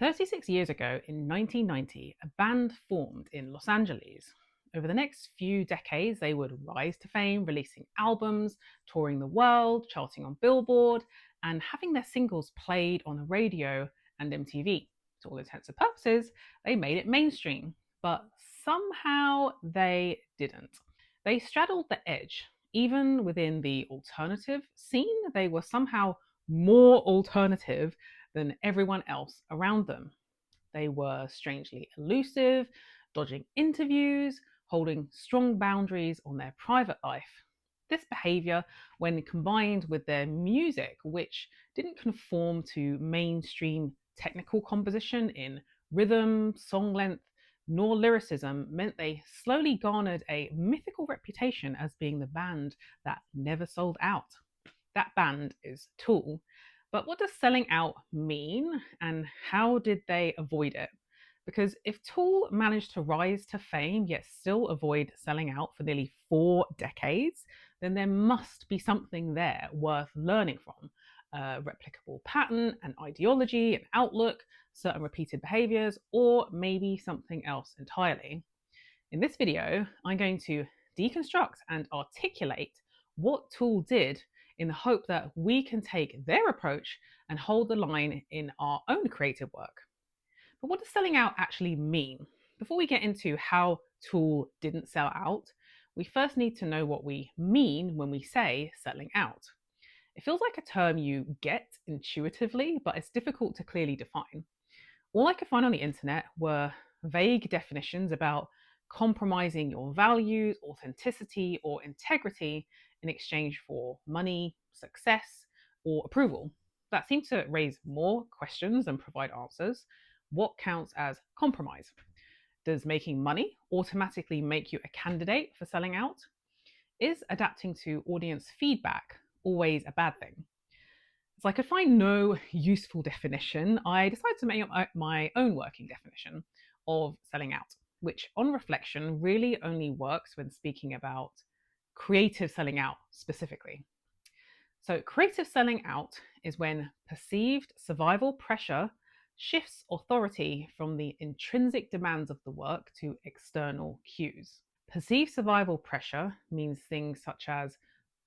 36 years ago, in 1990, a band formed in Los Angeles. Over the next few decades, they would rise to fame, releasing albums, touring the world, charting on Billboard, and having their singles played on the radio and MTV. To all intents and purposes, they made it mainstream, but somehow they didn't. They straddled the edge. Even within the alternative scene, they were somehow more alternative than everyone else around them. They were strangely elusive, dodging interviews, holding strong boundaries on their private life. This behaviour, when combined with their music, which didn't conform to mainstream technical composition in rhythm, song length, nor lyricism, meant they slowly garnered a mythical reputation as being the band that never sold out. That band is Tool. But what does selling out mean, and how did they avoid it? Because if Tool managed to rise to fame yet still avoid selling out for nearly 4 decades, then there must be something there worth learning from. A replicable pattern, an ideology, an outlook, certain repeated behaviors, or maybe something else entirely. In this video, I'm going to deconstruct and articulate what Tool did in the hope that we can take their approach and hold the line in our own creative work. But what does selling out actually mean? Before we get into how Tool didn't sell out, we first need to know what we mean when we say selling out. It feels like a term you get intuitively, but it's difficult to clearly define. All I could find on the internet were vague definitions about compromising your values, authenticity, or integrity in exchange for money, success, or approval. That seemed to raise more questions than provide answers. What counts as compromise? Does making money automatically make you a candidate for selling out? Is adapting to audience feedback always a bad thing? So I could find no useful definition. I decided to make up my own working definition of selling out, which on reflection really only works when speaking about creative selling out specifically. So creative selling out is when perceived survival pressure shifts authority from the intrinsic demands of the work to external cues. Perceived survival pressure means things such as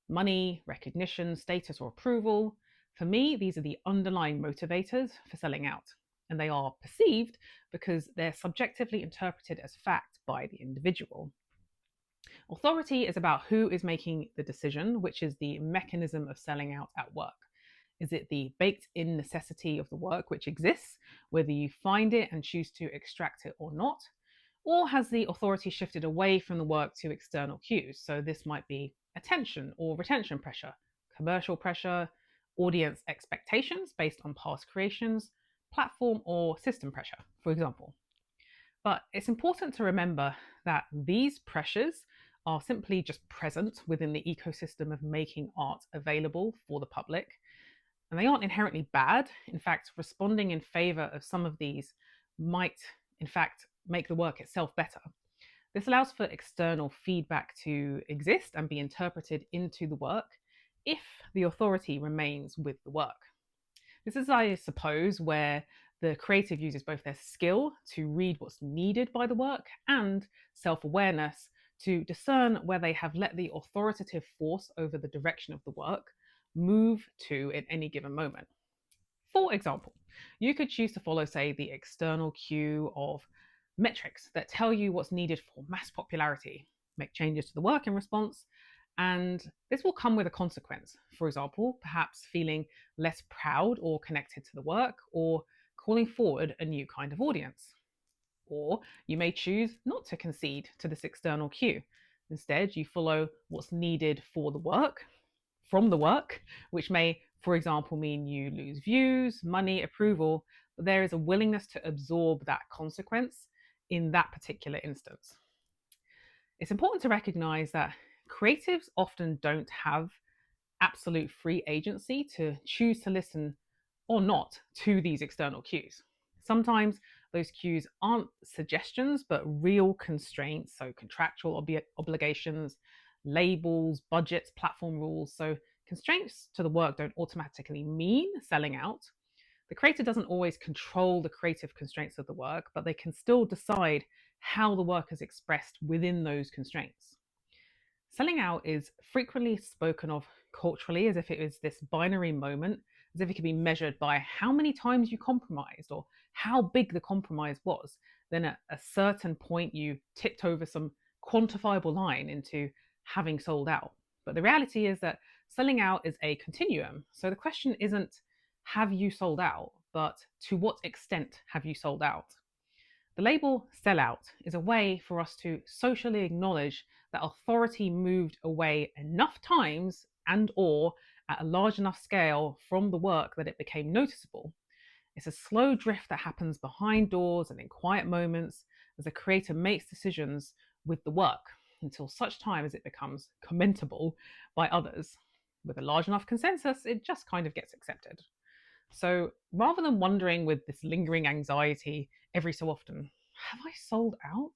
money, recognition, status, or approval. For me, these are the underlying motivators for selling out, and they are perceived because they're subjectively interpreted as fact by the individual. Authority is about who is making the decision, which is the mechanism of selling out at work. Is it the baked in necessity of the work which exists, whether you find it and choose to extract it or not? Or has the authority shifted away from the work to external cues? So this might be attention or retention pressure, commercial pressure, audience expectations based on past creations, platform or system pressure, for example. But it's important to remember that these pressures are simply just present within the ecosystem of making art available for the public. And they aren't inherently bad. In fact, responding in favor of some of these might, in fact, make the work itself better. This allows for external feedback to exist and be interpreted into the work if the authority remains with the work. This is, I suppose, where the creative uses both their skill to read what's needed by the work and self-awareness to discern where they have let the authoritative force over the direction of the work move to in any given moment. For example, you could choose to follow, say, the external cue of metrics that tell you what's needed for mass popularity, make changes to the work in response, and this will come with a consequence. For example, perhaps feeling less proud or connected to the work, or calling forward a new kind of audience. Or you may choose not to concede to this external cue. Instead, you follow what's needed for the work, from the work, which may, for example, mean you lose views, money, approval, but there is a willingness to absorb that consequence in that particular instance. It's important to recognize that creatives often don't have absolute free agency to choose to listen or not to these external cues. Sometimes those cues aren't suggestions, but real constraints, so contractual obligations, labels, budgets, platform rules. So constraints to the work don't automatically mean selling out. The creator doesn't always control the creative constraints of the work, but they can still decide how the work is expressed within those constraints. Selling out is frequently spoken of culturally as if it is this binary moment, as if it could be measured by how many times you compromised or how big the compromise was. Then at a certain point, you tipped over some quantifiable line into having sold out. But the reality is that selling out is a continuum. So the question isn't, have you sold out, but to what extent have you sold out? The label sellout is a way for us to socially acknowledge that authority moved away enough times and or at a large enough scale from the work that it became noticeable. It's a slow drift that happens behind doors and in quiet moments as the creator makes decisions with the work until such time as it becomes commentable by others. With a large enough consensus, it just kind of gets accepted. So rather than wondering with this lingering anxiety every so often, have I sold out?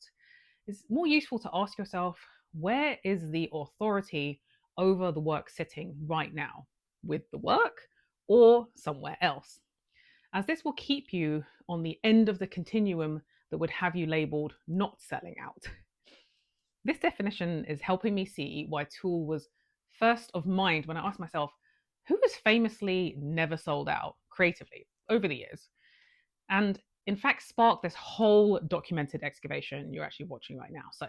It's more useful to ask yourself, where is the authority over the work sitting right now? With the work or somewhere else? As this will keep you on the end of the continuum that would have you labeled not selling out. This definition is helping me see why Tool was first of mind when I asked myself, who has famously never sold out creatively over the years? And in fact, sparked this whole documented excavation you're actually watching right now. So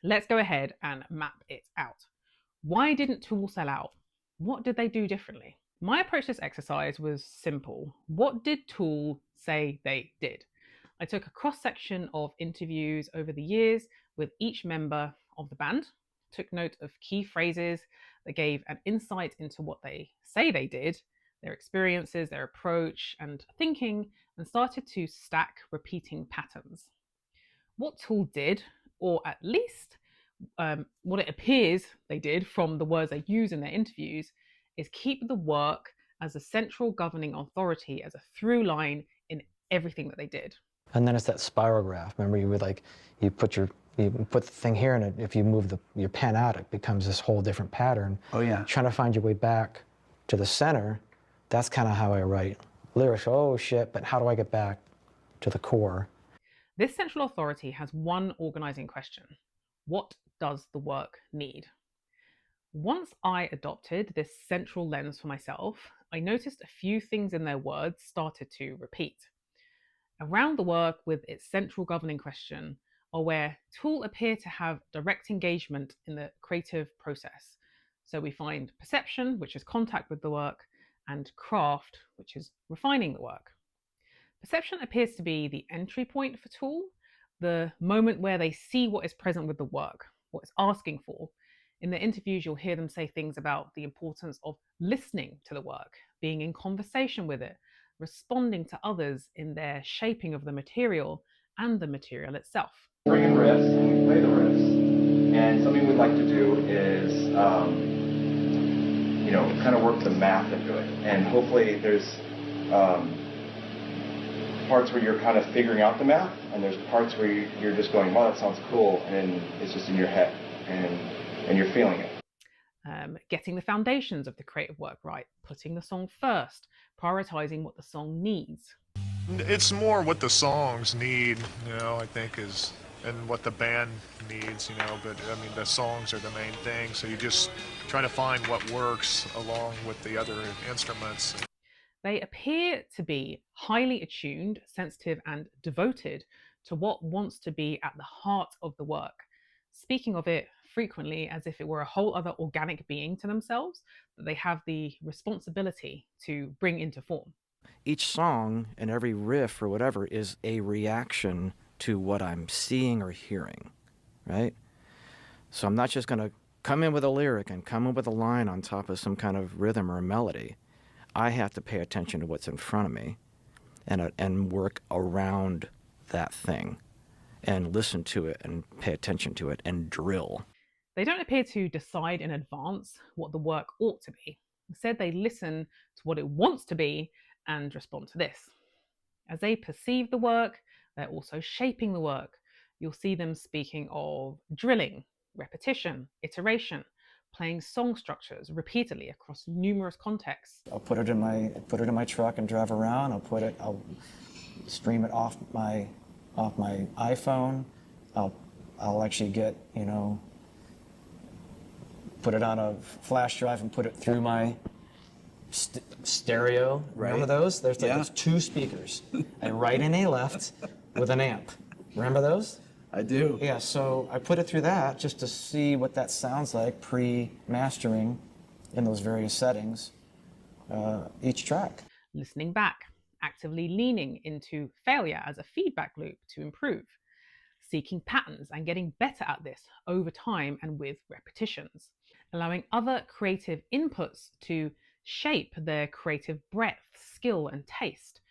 let's go ahead and map it out. Why didn't Tool sell out? What did they do differently? My approach to this exercise was simple. What did Tool say they did? I took a cross section of interviews over the years with each member of the band, took note of key phrases that gave an insight into what they say they did, their experiences, their approach, and thinking, and started to stack repeating patterns. What Tool did, or at least what it appears they did from the words they use in their interviews, is keep the work as a central governing authority, as a through line in everything that they did. And then it's that spiral graph. Remember, you would you put the thing here, and if you move your pen out, it becomes this whole different pattern. Oh yeah. Trying to find your way back to the center. That's kind of how I write lyrics. Oh shit! But how do I get back to the core? This central authority has one organizing question: what does the work need? Once I adopted this central lens for myself, I noticed a few things in their words started to repeat. Around the work with its central governing question are where Tool appear to have direct engagement in the creative process. So we find perception, which is contact with the work, and craft, which is refining the work. Perception appears to be the entry point for Tool, the moment where they see what is present with the work, what it's asking for. In their interviews, you'll hear them say things about the importance of listening to the work, being in conversation with it, responding to others in their shaping of the material and the material itself. Bring in riffs and we play the riffs. And something we'd like to do is, kind of work the math into it. And hopefully there's parts where you're kind of figuring out the math, and there's parts where you're just going, wow, that sounds cool, and it's just in your head, and you're feeling it. Getting the foundations of the creative work right, putting the song first, prioritizing what the song needs. It's more what the songs need, I think, and what the band needs, but I mean, the songs are the main thing, so you just try to find what works along with the other instruments. They appear to be highly attuned, sensitive, and devoted to what wants to be at the heart of the work, speaking of it frequently as if it were a whole other organic being to themselves that they have the responsibility to bring into form. Each song and every riff or whatever is a reaction to what I'm seeing or hearing, right? So I'm not just going to come in with a lyric and come in with a line on top of some kind of rhythm or melody. I have to pay attention to what's in front of me and work around that thing and listen to it and pay attention to it and drill. They don't appear to decide in advance what the work ought to be. Instead, they listen to what it wants to be and respond to this. As they perceive the work, they're also shaping the work. You'll see them speaking of drilling, repetition, iteration, playing song structures repeatedly across numerous contexts. I'll put it in my truck and drive around. I'll stream it off my iPhone. I'll actually get, put it on a flash drive and put it through my stereo. Right. Remember those? There's 2 speakers, a right and a left with an amp. Remember those? I do. Yeah, so I put it through that just to see what that sounds like pre-mastering in those various settings, each track. Listening back, actively leaning into failure as a feedback loop to improve, seeking patterns and getting better at this over time and with repetitions, allowing other creative inputs to shape their creative breadth, skill, and taste,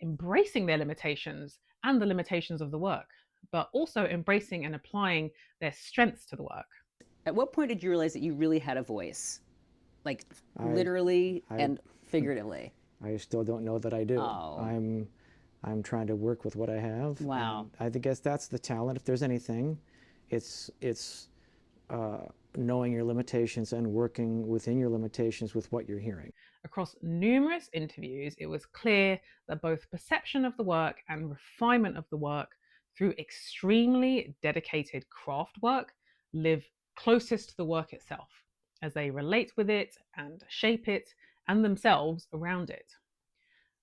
embracing their limitations and the limitations of the work, but also embracing and applying their strengths to the work. At what point did you realize that you really had a voice? Like literally and figuratively? I still don't know that I do. Oh. I'm trying to work with what I have. Wow. I guess that's the talent. If there's anything, it's knowing your limitations and working within your limitations with what you're hearing. Across numerous interviews, it was clear that both perception of the work and refinement of the work through extremely dedicated craft work live closest to the work itself, as they relate with it and shape it and themselves around it.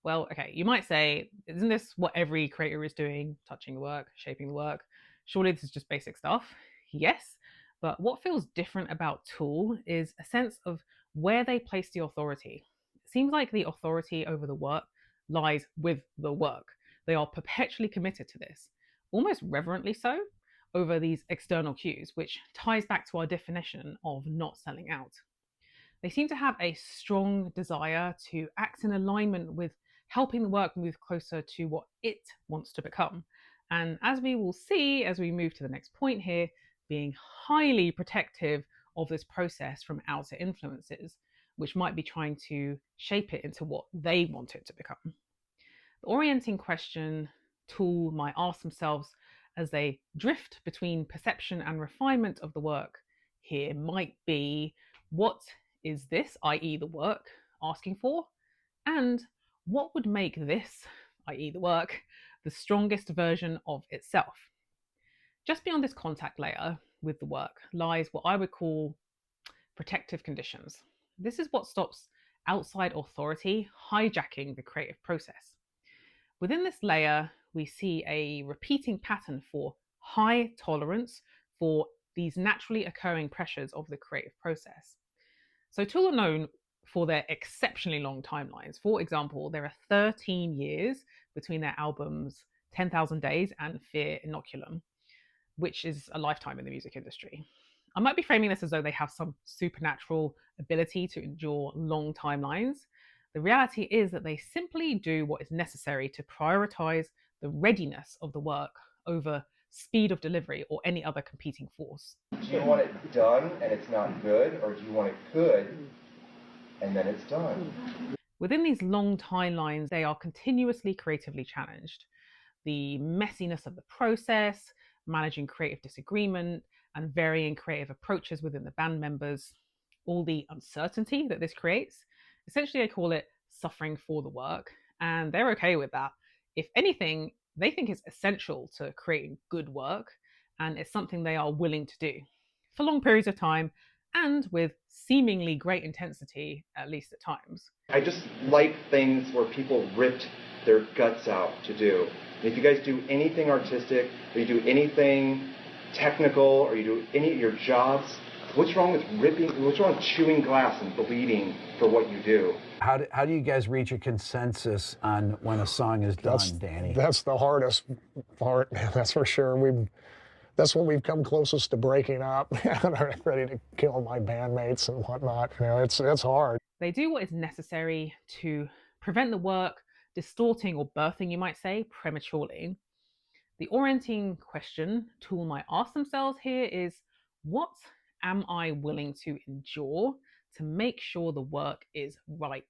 Well, okay, you might say, isn't this what every creator is doing? Touching the work, shaping the work. Surely this is just basic stuff. Yes, but what feels different about Tool is a sense of where they place the authority. It seems like the authority over the work lies with the work. They are perpetually committed to this, almost reverently so, over these external cues, which ties back to our definition of not selling out. They seem to have a strong desire to act in alignment with helping the work move closer to what it wants to become. And as we will see as we move to the next point here, being highly protective of this process from outer influences, which might be trying to shape it into what they want it to become. The orienting question Tool might ask themselves as they drift between perception and refinement of the work here might be, what is this, i.e. the work, asking for? And what would make this, i.e. the work, the strongest version of itself? Just beyond this contact layer with the work lies what I would call protective conditions. This is what stops outside authority hijacking the creative process. Within this layer, we see a repeating pattern for high tolerance for these naturally occurring pressures of the creative process. So Tool are known for their exceptionally long timelines. For example, there are 13 years between their albums 10,000 Days and Fear Inoculum, which is a lifetime in the music industry. I might be framing this as though they have some supernatural ability to endure long timelines. The reality is that they simply do what is necessary to prioritize the readiness of the work over speed of delivery or any other competing force. Do you want it done and it's not good, or do you want it good and then it's done? Within these long timelines, they are continuously creatively challenged. The messiness of the process, managing creative disagreement, and varying creative approaches within the band members, all the uncertainty that this creates. Essentially, I call it suffering for the work, and they're okay with that. If anything, they think it's essential to creating good work, and it's something they are willing to do for long periods of time and with seemingly great intensity, at least at times. I just like things where people ripped their guts out to do. And if you guys do anything artistic, or you do anything technical, or you do any of your jobs, what's wrong with what's wrong with chewing glass and bleeding for what you do? How do you guys reach a consensus on when a song is done, Danny? That's the hardest part, that's for sure. That's when we've come closest to breaking up. I'm ready to kill my bandmates and whatnot. It's hard. They do what is necessary to prevent the work distorting or birthing, you might say, prematurely. The orienting question Tool might ask themselves here is, what am I willing to endure to make sure the work is right?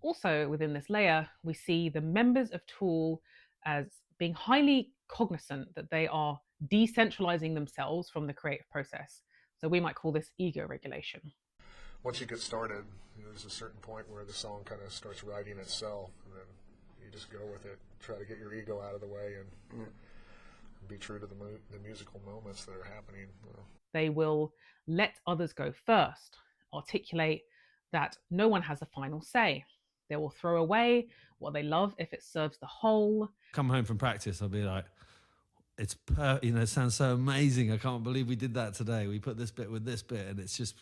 Also, within this layer, we see the members of Tool as being highly cognizant that they are decentralizing themselves from the creative process. So we might call this ego regulation. Once you get started, there's a certain point where the song kind of starts writing itself, and then you just go with it, try to get your ego out of the way, and be true to the musical moments that are happening. They will let others go first, articulate that no one has a final say. They will throw away what they love if it serves the whole. Come home from practice, I'll be like, it sounds so amazing. I can't believe we did that today. We put this bit with this bit, and it's just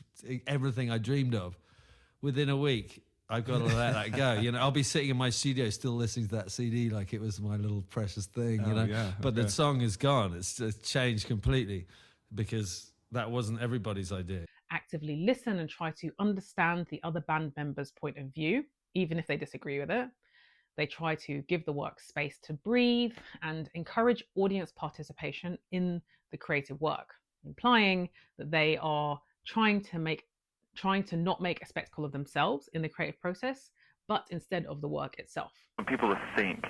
everything I dreamed of. Within a week, I've got to let that go. I'll be sitting in my studio still listening to that CD like it was my little precious thing, But the song is gone. It's changed completely because that wasn't everybody's idea. Actively listen and try to understand the other band members' point of view, even if they disagree with it. They try to give the work space to breathe and encourage audience participation in the creative work, implying that they are trying to not make a spectacle of themselves in the creative process, but instead of the work itself. People to think,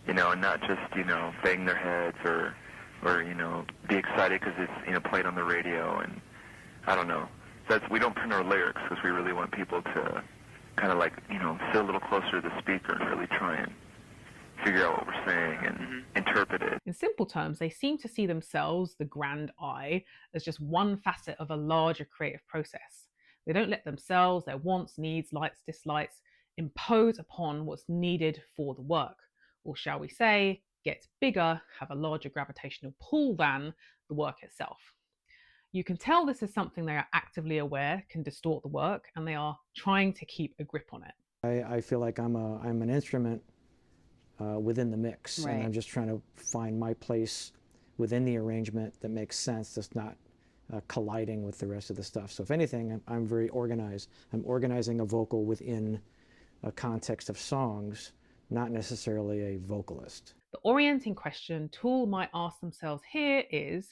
and not just, bang their heads or be excited because it's, played on the radio. And I don't know. We don't print our lyrics because we really want people to kind of sit a little closer to the speaker and really try and figure out what we're saying and interpret it. In simple terms, they seem to see themselves, the grand I, as just one facet of a larger creative process. They don't let themselves, their wants, needs, likes, dislikes, impose upon what's needed for the work. Or shall we say, get bigger, have a larger gravitational pull than the work itself. You can tell this is something they are actively aware can distort the work, and they are trying to keep a grip on it. I feel like I'm an instrument within the mix, Right. and I'm just trying to find my place within the arrangement that makes sense, that's not colliding with the rest of the stuff. So if anything, I'm very organized. I'm organizing a vocal within a context of songs, not necessarily a vocalist. The orienting question Tool might ask themselves here is,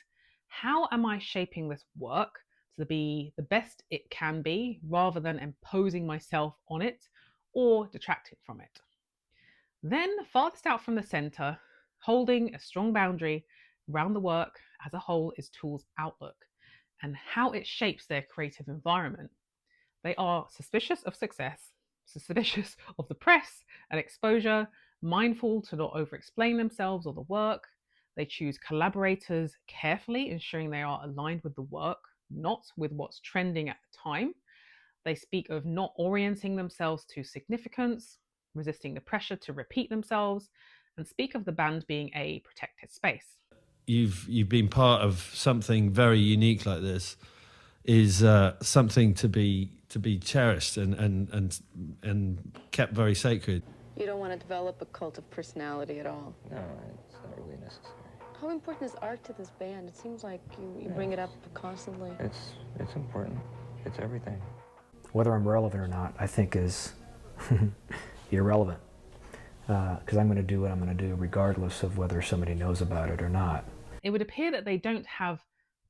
how am I shaping this work to be the best it can be, rather than imposing myself on it or detracting from it? Then, farthest out from the center, holding a strong boundary around the work as a whole, is Tool's outlook and how it shapes their creative environment. They are suspicious of success, suspicious of the press and exposure, mindful to not over-explain themselves or the work. They choose collaborators carefully, ensuring they are aligned with the work, not with what's trending at the time. They speak of not orienting themselves to significance, resisting the pressure to repeat themselves, and speak of the band being a protected space. You've been part of something very unique like this. Is something to be cherished and kept very sacred. You don't want to develop a cult of personality at all. No, it's not really necessary. How important is art to this band? It seems like you bring it up constantly. It's important. It's everything. Whether I'm relevant or not, I think is irrelevant. Because I'm going to do what I'm going to do regardless of whether somebody knows about it or not. It would appear that they don't have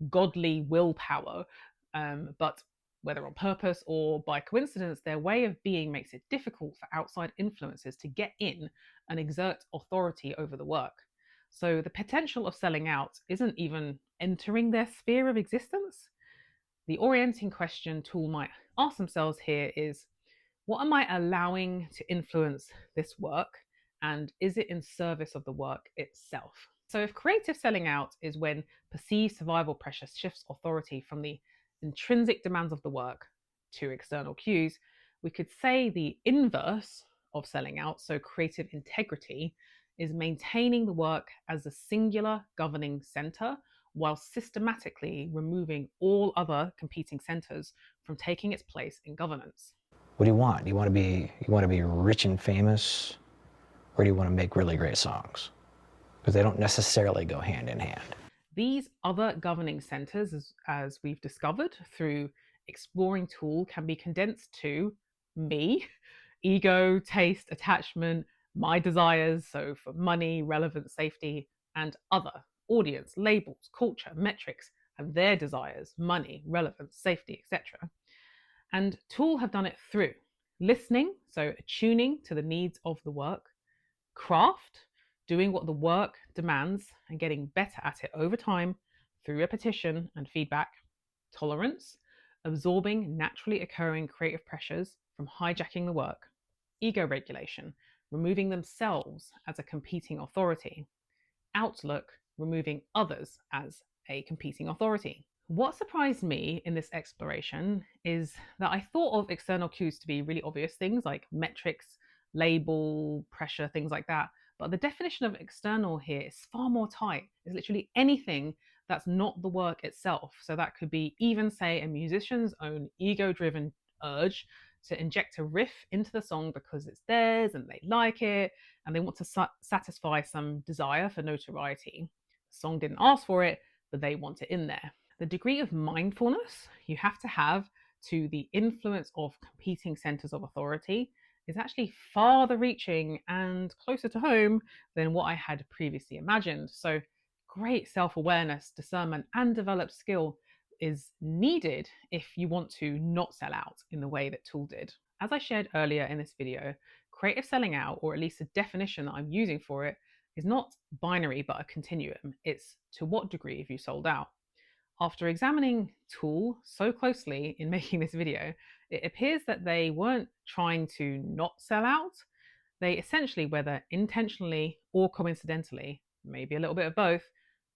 godly willpower, but whether on purpose or by coincidence, their way of being makes it difficult for outside influences to get in and exert authority over the work. So the potential of selling out isn't even entering their sphere of existence. The orienting question Tool might ask themselves here is, what am I allowing to influence this work, and is it in service of the work itself? So if creative selling out is when perceived survival pressure shifts authority from the intrinsic demands of the work to external cues, we could say the inverse of selling out, so creative integrity, is maintaining the work as a singular governing center while systematically removing all other competing centers from taking its place in governance. What do you want? You want to be rich and famous, or do you want to make really great songs? Because they don't necessarily go hand in hand. These other governing centers, as we've discovered through exploring Tool, can be condensed to me, ego, taste, attachment, my desires, so for money, relevance, safety, and other, audience, labels, culture, metrics, and their desires, money, relevance, safety, etc. And Tool have done it through listening, so attuning to the needs of the work, craft, doing what the work demands and getting better at it over time through repetition and feedback, tolerance, absorbing naturally occurring creative pressures from hijacking the work, ego regulation, removing themselves as a competing authority, outlook, removing others as a competing authority. What surprised me in this exploration is that I thought of external cues to be really obvious things like metrics, label, pressure, things like that. But the definition of external here is far more tight. It's literally anything that's not the work itself. So that could be even, say, a musician's own ego-driven urge to inject a riff into the song because it's theirs and they like it and they want to satisfy some desire for notoriety. The song didn't ask for it, but they want it in there. The degree of mindfulness you have to have to the influence of competing centers of authority is actually farther reaching and closer to home than what I had previously imagined. So great self-awareness, discernment, and developed skill is needed if you want to not sell out in the way that Tool did. As I shared earlier in this video, creative selling out, or at least a definition that I'm using for it, is not binary but a continuum. It's to what degree have you sold out? After examining Tool so closely in making this video, it appears that they weren't trying to not sell out. They essentially, whether intentionally or coincidentally, maybe a little bit of both,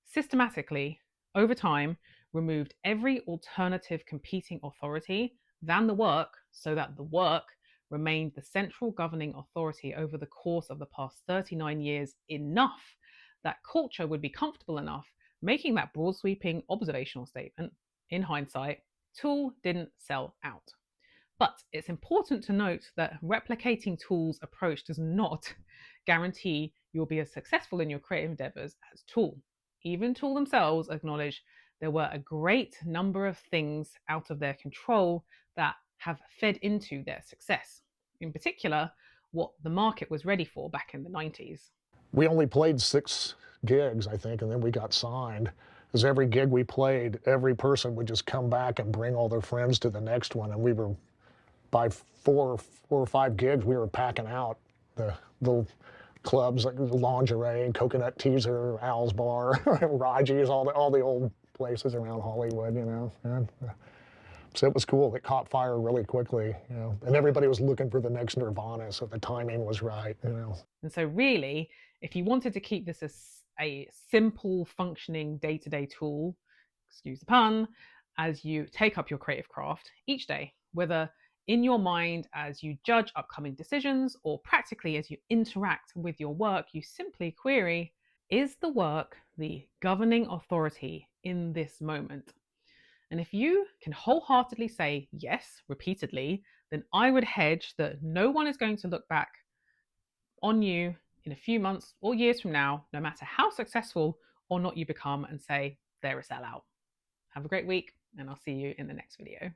systematically, over time, removed every alternative competing authority than the work so that the work remained the central governing authority over the course of the past 39 years, enough that culture would be comfortable enough making that broad sweeping observational statement. In hindsight, Tool didn't sell out. But it's important to note that replicating Tool's approach does not guarantee you'll be as successful in your creative endeavors as Tool. Even Tool themselves acknowledge there were a great number of things out of their control that have fed into their success. In particular, what the market was ready for back in the 90s. We only played 6 gigs, I think, and then we got signed. Because every gig we played, every person would just come back and bring all their friends to the next one, and we were, by 4 or 5 gigs, we were packing out the little clubs like Lingerie, Coconut Teaser, Al's Bar, Raji's, all the old places around Hollywood, you know. And, so it was cool. It caught fire really quickly, you know, and everybody was looking for the next Nirvana, so the timing was right, you know. And so really, if you wanted to keep this as a simple functioning day-to-day tool, excuse the pun, as you take up your creative craft each day, whether in your mind as you judge upcoming decisions or practically as you interact with your work, you simply query, is the work the governing authority in this moment? And if you can wholeheartedly say yes repeatedly, then I would hedge that no one is going to look back on you in a few months or years from now, no matter how successful or not you become, and say they're a sellout. Have a great week, and I'll see you in the next video.